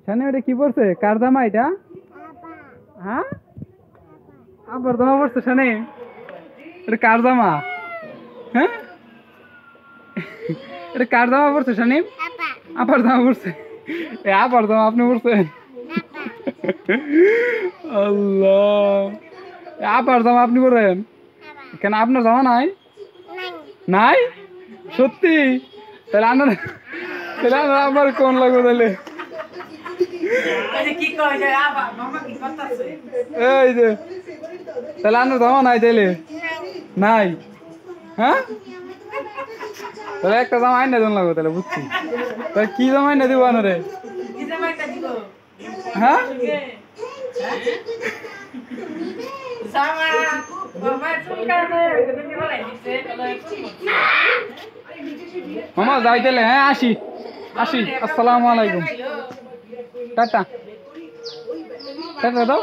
শানি ওটা কি পড়ছে? কার জামা এটা? হ্যাঁ, আবার জামা পড়ছে শানি? এটা কার জামা? হ্যাঁ, এটা কার জামা পড়ছে শানি? আবার জামা পড়ছে? এ আবার জামা আপনি পড়ছেন? আল্লাহ, আবার জামা আপনি পড়েন কেন? আপনার জামা নাই? নাই সত্যি? তাহলে আপনার, তাহলে আমার কোন লাগবে তাহলে? এই যে, তাহলে আপনার জামা নাই তাইলে? নাই? হ্যাঁ, তাহলে একটা জামা আইনা দেন লাগবে তাহলে, বুঝছি। তাহলে কি জামা আইনা দিব আনারে? হ্যাঁ, মামা যাই তাহলে। হ্যাঁ, আসি আসি, আসসালামু আলাইকুম, টাটা টাটা দাও।